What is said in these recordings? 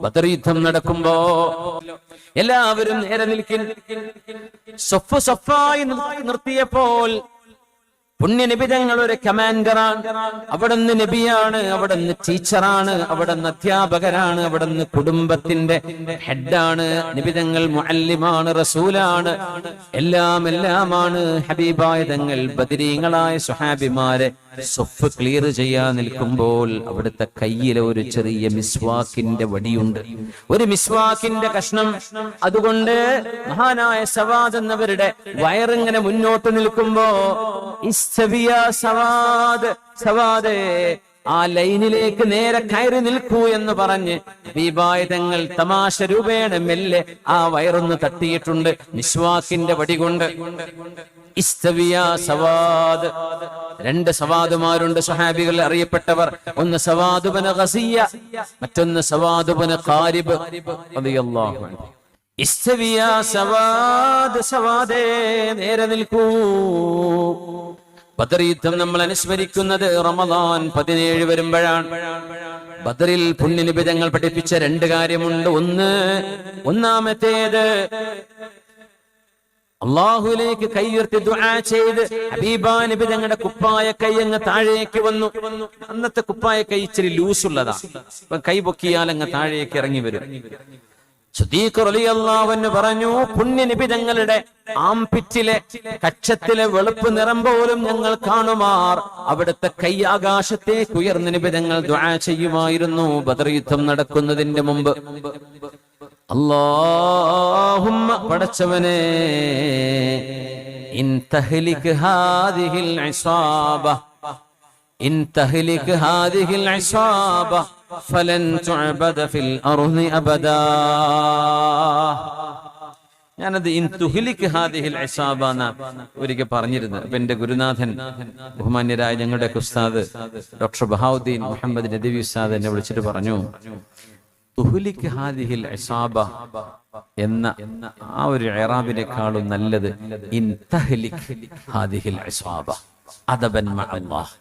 ബദർ യുദ്ധം നടക്കുമ്പോ എല്ലാവരും നേരെ നിൽക്കിൻ. സൊഫായി നിർത്തിയപ്പോൾ പുണ്യ നബി തങ്ങൾ ഒരു കമാൻഡറാണ്. അവിടുന്ന് നബിയാണ്, അവിടുന്ന് ടീച്ചറാണ്, അവിടുന്ന് അധ്യാപകരാണ്, അവിടുന്ന് കുടുംബത്തിന്റെ ഹെഡാണ്. നബി തങ്ങൾ മുഅല്ലിമാണ്, റസൂലാണ്, എല്ലാമാണ്. ഹബീബായ തങ്ങൾ ബദരീങ്ങളായ സ്വഹാബിമാരെ സൊഫ് ക്ലിയർ ചെയ്യാൻ നിൽക്കുമ്പോൾ അവിടുത്തെ കയ്യിലെ ഒരു ചെറിയ മിസ്വാക്കിന്റെ വടിയുണ്ട്, ഒരു മിസ്വാക്കിന്റെ കഷ്ണം. അതുകൊണ്ട് മഹാനായ സവാദ് എന്നവരുടെ വയറിങ്ങനെ മുന്നോട്ട് നിൽക്കുമ്പോ സവാദ് ആ ലൈനിലേക്ക് നേരെ കയറി നിൽക്കൂ എന്ന് പറഞ്ഞ് ഹബീബായ തമാശ രൂപേണ മെല്ലെ ആ വയറൊന്ന് തട്ടിയിട്ടുണ്ട് മിസ്വാക്കിന്റെ വടി കൊണ്ട്. സവാദ്, രണ്ട് സവാദുമാരുണ്ട് സ്വഹാബികൾ അറിയപ്പെട്ടവർ. ഒന്ന് സവാദ് ഇബ്നു ഗസിയ, മറ്റൊന്ന് സവാദ് ഇബ്നു ഖാരിബ് റളിയല്ലാഹു അൻഹു. സവാദേ നേരെ നിൽക്കൂ. ബദർ യുദ്ധം നമ്മൾ അനുസ്മരിക്കുന്നത് റമദാൻ 17 വരുമ്പോഴാണ്. ബദറിൽ പുണ്യനബി തങ്ങൾ പഠിപ്പിച്ച രണ്ട് കാര്യമുണ്ട്. ഒന്നാമത്തേത് അള്ളാഹുലേക്ക് കൈയുയർത്തി ദുആ ചെയ്ത് ഹബീബാ നബി തങ്ങളുടെ കുപ്പായ കൈ അങ്ങ് താഴേക്ക് വന്നു. അന്നത്തെ കുപ്പായ കൈ ഇച്ചിരി ലൂസുള്ളതാ, കൈ പൊക്കിയാൽ അങ്ങ് താഴേക്ക് ഇറങ്ങി വരും. സിദ്ദീഖ് റളിയല്ലാഹു അൻഹു പറഞ്ഞു, പുണ്യ നബി തങ്ങളുടെ ആംപിറ്റിലെ കക്ഷത്തിലെ വെളുപ്പ് നിറം പോലും ഞങ്ങൾ കാണുമാർ അവിടുത്തെ കൈ ആകാശത്തേക്ക് ഉയർന്ന നബി തങ്ങൾ ദുആ ചെയ്യുമായിരുന്നു ബദർ യുദ്ധം നടക്കുന്നതിന്റെ മുമ്പ്. അല്ലാഹുമ്മ പടച്ചവനേ, ഇൻ തഹ്ലിക് ഹാദിഹിൽ ഇസാബ, ഇൻ തഹ്ലിക് ഹാദിഹിൽ ഇസാബ ഫലൻ തുഅബദ ഫിൽ അർളി അബദാ. ഞാനത് ഇൻ തുഹ്ലിക് ഹാദിഹിൽ ഇസാബ എന്ന് ഒരിക്കൽ പറഞ്ഞിരുന്നു. അപ്പൊ എന്റെ ഗുരുനാഥൻ ബഹുമാന്യരായ ഞങ്ങളുടെ ഉസ്താദ് ഡോക്ടർ ബഹാവുദ്ദീൻ മുഹമ്മദ് നദവി ഉസ്താദ് എന്നെ വിളിച്ചിട്ട് പറഞ്ഞു, തുഹ്ലിക് ഹാദിഹിൽ ഇസാബ എന്ന ആ ഒരു ഇറാബിനേക്കാളും നല്ലത് ഇൻ തഹ്ലിക് ഹാദിഹിൽ ഇസാബ അദബൻ മഅല്ലാഹ്.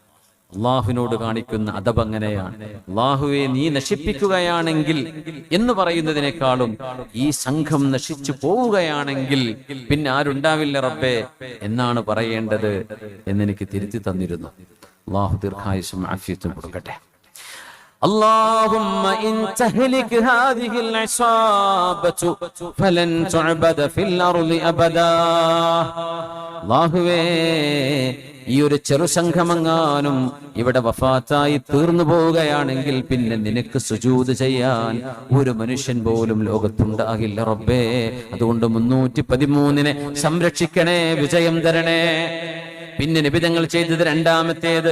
അള്ളാഹുവിനോട് കാണിക്കുന്ന അദബ് അങ്ങനെയാണ്. അള്ളാഹുവെ നീ നശിപ്പിക്കുകയാണെങ്കിൽ എന്ന് പറയുന്നതിനേക്കാളും ഈ സംഘം നശിച്ചു പോവുകയാണെങ്കിൽ പിന്നെ ആരുണ്ടാവില്ല റബ്ബേ എന്നാണ് പറയേണ്ടത് എന്നെനിക്ക് തിരുത്തി തന്നിരുന്നു. അള്ളാഹു ദീർഘായുസ്സും ആഫിയത്തും കൊടുക്കട്ടെ. اللهم إن تهلك هذه العصابة فلن تعبد في الأرض أبدا. അല്ലാഹുവേ, ഈ ഒരു ചെറുസംഘമെങ്ങാനും ഇവിടെ വഫാത്തായി തീർന്നു പോവുകയാണെങ്കിൽ പിന്നെ നിനക്ക് സുജൂദ് ചെയ്യാൻ ഒരു മനുഷ്യൻ പോലും ലോകത്തുണ്ടാകില്ല റബ്ബേ. അതുകൊണ്ട് 313 സംരക്ഷിക്കണേ, വിജയം തരണേ. പിന്നെ നബി തങ്ങൾ ചെയ്തത് രണ്ടാമത്തേത്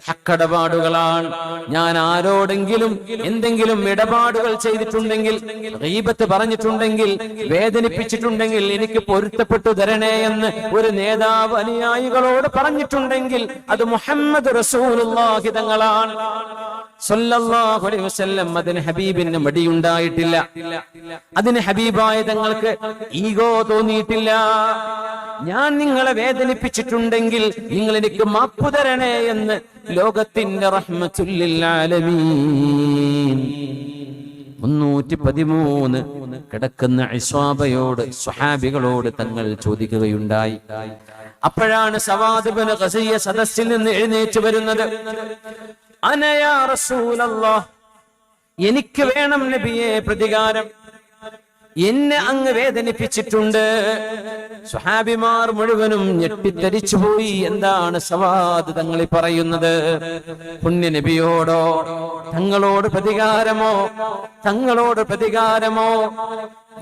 ഹക്കടപാടുകളാണ്. ഞാൻ ആരോടെങ്കിലും എന്തെങ്കിലും ഇടപാടുകൾ ചെയ്തിട്ടുണ്ടെങ്കിൽ, ഗീബത്ത് പറഞ്ഞിട്ടുണ്ടെങ്കിൽ, വേദനിപ്പിച്ചിട്ടുണ്ടെങ്കിൽ എനിക്ക് പൊരുത്തപ്പെട്ടു തരണേ എന്ന് ഒരു നേതാവ് അനുയായികളോട് പറഞ്ഞിട്ടുണ്ടെങ്കിൽ അത് മുഹമ്മദ് റസൂലുള്ളാഹി തങ്ങളാണ് സല്ലല്ലാഹു അലൈഹി വസല്ലം. അതിന് ഹബീബിന് മടിയുണ്ടായിട്ടില്ല, അതിന് ഹബീബായ തങ്ങൾക്ക് ഈഗോ തോന്നിയിട്ടില്ല. ഞാൻ നിങ്ങളെ വേദനിപ്പിച്ചിട്ടുണ്ടെങ്കിൽ നിങ്ങൾ എനിക്ക് മാപ്പ് തരണേ എന്ന് ലോകത്തിന്റെ റഹ്മത്തുൽ ലിൽ ആലമീൻ 313 കിടക്കുന്ന ഇസ്വാബയോട്, സ്വഹാബികളോട് തങ്ങൾ ചോദിക്കുകയുണ്ടായി. അപ്പോഴാണ് സവാദ് ഇബ്നു ഖസിയ സദസ്സിൽ നിന്ന് എഴുന്നേറ്റ് വരുന്നത്. അന യാ റസൂലല്ലാഹ്, എനിക്ക് വേണം നബിയെ പ്രതികാരം, എന്നെ അങ്ങ് വേദനിപ്പിച്ചിട്ടുണ്ട്. സ്വഹാബിമാർ മുഴുവനും ഞെട്ടിത്തരിച്ചു പോയി. എന്താണ് സവാദ് തങ്ങളി പറയുന്നത്? പുണ്യ നബിയോടോ, തങ്ങളോട് പ്രതികാരമോ, തങ്ങളോട് പ്രതികാരമോ?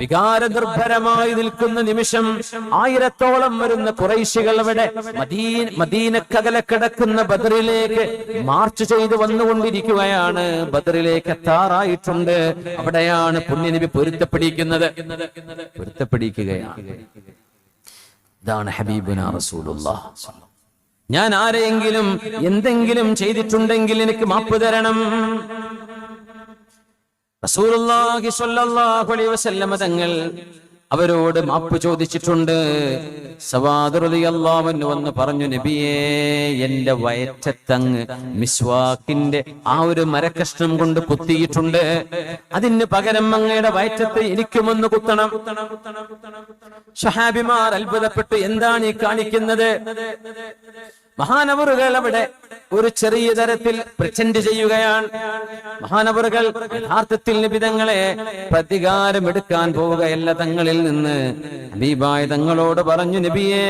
വികാരനിർഭരമായി നിൽക്കുന്ന നിമിഷം 1000-ഓളം വരുന്ന ഖുറൈശികൾ അവിടെ മദീനക്കകലെ കിടക്കുന്ന ബദറിലേക്ക് മാർച്ച് ചെയ്ത് വന്നുകൊണ്ടിരിക്കുകയാണ്. ബദറിലേക്ക് എത്താറായിട്ടുണ്ട്. അവിടെയാണ് പുണ്യനബി പൊരുത്തപ്പെടിക്കുകയാണ്. ഇതാണ് ഹബീബുനാ റസൂലുള്ളാഹ്. ഞാൻ ആരെയെങ്കിലും എന്തെങ്കിലും ചെയ്തിട്ടുണ്ടെങ്കിൽ എനിക്ക് മാപ്പ് തരണം. റസൂലുള്ളാഹി സ്വല്ലല്ലാഹു അലൈഹി വസല്ലം തങ്ങൾ അവരോട് മാപ്പ് ചോദിച്ചിട്ടുണ്ട്. സവാദ് റളിയല്ലാഹു അൻഹു വന്ന് പറഞ്ഞു, നബിയേ, എന്റെ വയറ്റത്തങ്ങ് മിസ്വാക്കിന്റെ ആ ഒരു മരക്കഷ്ണം കൊണ്ട് കുത്തിയിട്ടുണ്ട്. അതിന് പകരം അങ്ങയുടെ വയറ്റത്ത് എനിക്കുമൊന്ന് കുത്തണം. സ്വഹാബിമാർ അത്ഭുതപ്പെട്ടു, എന്താണ് ഈ കാണിക്കുന്നത്? മഹാനവറുകൾ അവിടെ ഒരു ചെറിയ തരത്തിൽ പ്രചൻഡ് ചെയ്യുകയാണ്. മഹാനവറുകൾ യഥാർത്ഥത്തിൽ നിബിതങ്ങളെ പ്രതികാരമെടുക്കാൻ പോവുകയല്ല തങ്ങളിൽ നിന്ന്. ഹബീബായ തങ്ങളോട് പറഞ്ഞു, നബിയേ,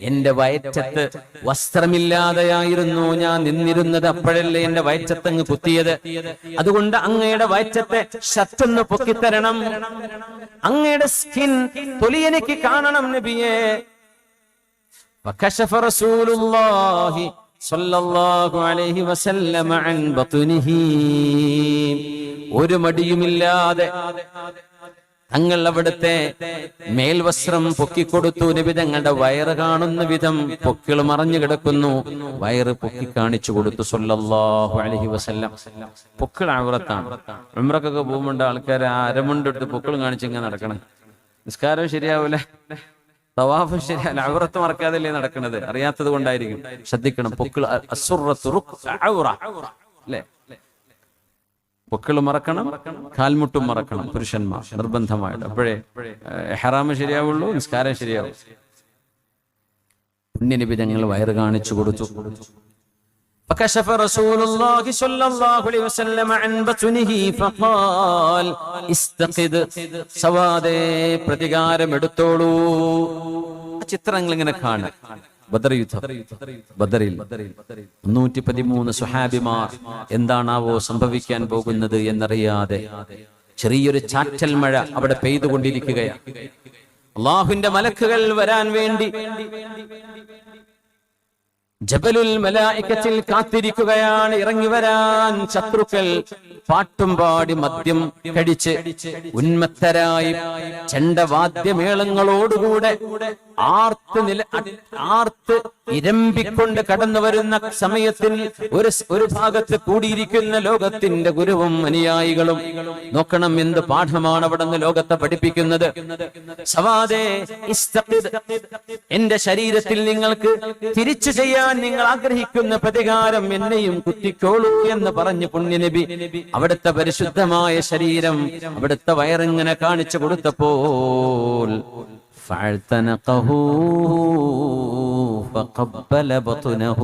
എന്റെ വയറ്റത്ത് വസ്ത്രമില്ലാതെയായിരുന്നു ഞാൻ നിന്നിരുന്നത്. അപ്പോഴല്ലേ എന്റെ വയറ്റത്തങ്ങ് കുത്തിയത്. അതുകൊണ്ട് അങ്ങയുടെ വയറ്റത്തെ ഷർട്ടൊന്ന് പൊക്കിത്തരണം. അങ്ങയുടെ സ്കിൻ തൊലി എനിക്ക് കാണണം നബിയേ. فكشف رسول الله صلى الله عليه وسلم عن بطنه. ഒരു മടിയുമില്ലാതെ തങ്ങൾ അവിടുത്തെ മേൽവസ്ത്രം പൊക്കിക്കൊടുത്തു. നബി തങ്ങളുടെ വയറ് കാണുന്ന വിധം പൊക്കിൾ മറഞ്ഞു കിടക്കുന്നു. വയറ് പൊക്കി കാണിച്ചു കൊടുത്തു സല്ലല്ലാഹു അലൈഹി വസല്ലം. പൊക്കിൾ ഔറത്താണ്. ഉംറക്കൊക്കെ പോകുമ്പോൾ ആൾക്കാർ അരമുണ്ടിട്ട് പൊക്കിൾ കാണിച്ചിങ്ങനെ നടക്കണം. നിസ്കാരം ശരിയാവൂല, തവാഫും ശരിയല്ല, ഔറത്ത് മറക്കാതല്ലേ നടക്കുന്നത്. അറിയാത്തത് കൊണ്ടായിരിക്കും. ശ്രദ്ധിക്കണം. പൊക്കിൾ അല്ലേ, പൊക്കിൾ മറക്കണം, കാൽമുട്ടും മറക്കണം പുരുഷന്മാർ നിർബന്ധമായിട്ട്. അപ്പോഴേ ഇഹ്റാം ശരിയാവുള്ളൂ, നിസ്കാരം ശരിയാവും. പുണ്യനബി തങ്ങൾ വയറ് കാണിച്ചു കൊടുത്തു. فكشف رسول الله صلى الله عليه وسلم عن بطنه فقال استقد. സവാദേ, പ്രതികാരം എടുത്തോളൂ. ചിത്രങ്ങൾ ഇങ്ങനെ കാണാം. ബദർ യുദ്ധം, ബദറിൽ 113 സുഹാബിമാർ എന്താണാവോ സംഭവിക്കാൻ പോകുന്നത് എന്നറിയാതെ ചെറിയൊരു ചാറ്റൽ മഴ അവിടെ പെയ്തുകൊണ്ടിരിക്കുകയാണ്. അല്ലാഹുവിന്റെ മലക്കുകൾ വരാൻ വേണ്ടി ജബലുൽ മലായികത്തിൽ കാത്തിരിക്കുകയാണ്. ഇറങ്ങി വരാൻ ശത്രുക്കൾ പാട്ടും പാടി മദ്യം കഴിച്ച് ഉന്മത്തരായി ചെണ്ടവാദ്യമേളങ്ങളോടുകൂടെ ആർത്ത് ഇരമ്പിക്കൊണ്ട് കടന്നു വരുന്ന സമയത്തിൽ ഒരു ഭാഗത്ത് കൂടിയിരിക്കുന്ന ലോകത്തിന്റെ ഗുരുവും അനുയായികളും നോക്കണം എന്ത് പാഠമാണ് അവിടെ നിന്ന് ലോകത്തെ പഠിപ്പിക്കുന്നത്. സവാദേ ഇസ്തഖിദ്, എന്റെ ശരീരത്തിൽ നിങ്ങൾക്ക് തിരിച്ചു ചെയ്യാൻ നിങ്ങൾ ആഗ്രഹിക്കുന്ന പ്രതികാരം എന്നെയും കുത്തിക്കോളൂ എന്ന് പറഞ്ഞു പുണ്യനബി അവിടുത്തെ പരിശുദ്ധമായ ശരീരം അവിടുത്തെ വയറിങ്ങനെ കാണിച്ചു കൊടുത്തപ്പോൾ فاعتنقه فقبل بطنه.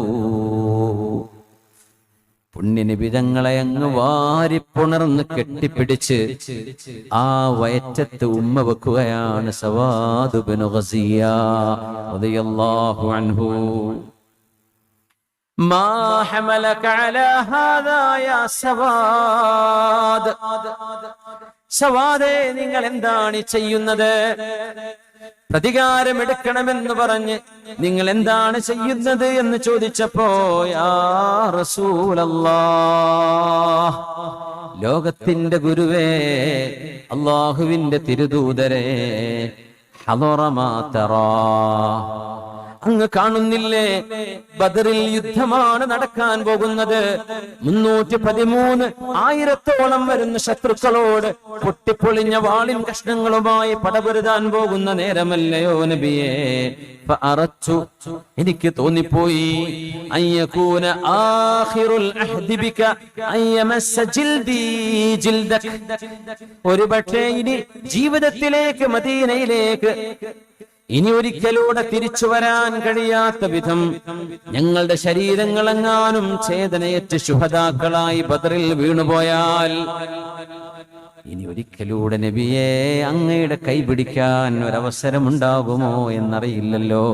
പുണ്യനബി തങ്ങളെ അങ്ങ് വാരിപ്പുണർന്ന് കെട്ടിപ്പിടിച്ച് ആ വയറ്റത്ത് ഉമ്മ വെക്കുകയാണ് സവാദ് ഇബ്നു ഗസിയ റളിയല്ലാഹു അൻഹു. മാ ഹമലക അലാ ഹാദാ യാ സവാദ്. സവാദേ, നിങ്ങൾ എന്താണ് ചെയ്യുന്നത്? പ്രതികാരമെടുക്കണമെന്ന് പറഞ്ഞ് നിങ്ങൾ എന്താണ് ചെയ്യുന്നത് എന്ന് ചോദിച്ചപ്പോ, യാ റസൂലല്ലാഹ്, ലോകത്തിന്റെ ഗുരുവേ, അല്ലാഹുവിന്റെ തിരുദൂതരെ, ഹദറ മാ തറാ, അങ്ങ് കാണുന്നില്ലേ ബദറിൽ യുദ്ധമാണ് നടക്കാൻ പോകുന്നത്. 313,000 വരുന്ന ശത്രുക്കളോട് പൊട്ടിപ്പൊളിഞ്ഞ വാളിൻ കഷ്ണങ്ങളുമായി പടപൊരുതാൻ പോകുന്ന നേരമല്ലയോ നബിയേ? ഫഅറച്ചു, എനിക്ക് തോന്നിപ്പോയി, അയ്യകൂന ആഖിറുൽ അഹ്ദി ബിക അയ്യമസ്സ ജിൽദി ജിൽദക. ഒരുപക്ഷേ ഇനി ജീവിതത്തിലേക്ക്, മദീനയിലേക്ക് ഇനി ഒരിക്കലൂടെ തിരിച്ചു വരാൻ കഴിയാത്ത വിധം ഞങ്ങളുടെ ശരീരങ്ങളെങ്ങാനും ചേതനയേറ്റ് ശുഹദാക്കളായി ബദറിൽ വീണുപോയാൽ ഇനി ഒരിക്കലൂടെ നബിയെ അങ്ങയുടെ കൈപിടിക്കാൻ ഒരവസരമുണ്ടാകുമോ എന്നറിയില്ലല്ലോ.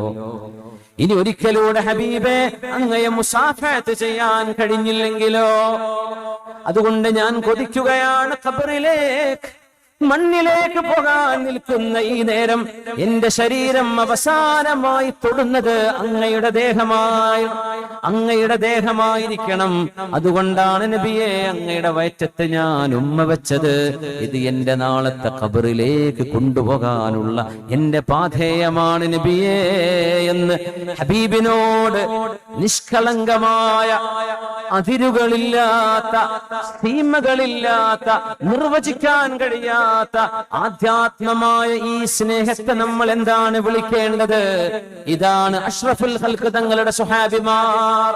ഇനി ഒരിക്കലൂടെ ഹബീബെ അങ്ങയെ മുസാഫഹത്ത് ചെയ്യാൻ കഴിഞ്ഞില്ലെങ്കിലോ? അതുകൊണ്ട് ഞാൻ കൊതിക്കുകയാണ് ഖബറിലേക്ക്, മണ്ണിലേക്ക് പോകാൻ നിൽക്കുന്ന ഈ നേരം എന്റെ ശരീരം അവസാനമായി തൊടുന്നത് അങ്ങയുടെ ദേഹമായിരിക്കണം. അതുകൊണ്ടാണ് നബിയെ അങ്ങയുടെ വയറ്റത്ത് ഞാൻ ഉമ്മ വെച്ചത്. ഇത് എന്റെ നാളത്തെ ഖബറിലേക്ക് കൊണ്ടുപോകാനുള്ള എന്റെ പാഥേയമാണ് നബിയെ എന്ന് ഹബീബിനോട് നിഷ്കളങ്കമായ, അതിരുകളില്ലാത്ത, സീമകളില്ലാത്ത, നിർവചിക്കാൻ കഴിയാത്ത കഴിയാത്ത ആധ്യാത്മമായ ഈ സ്നേഹത്തെ നമ്മൾ എന്താണ് വിളിക്കേണ്ടത്? ഇതാണ് അഷ്റഫുൽ ഖൽഖ് തങ്ങളുടെ സ്വഹാബിമാർ.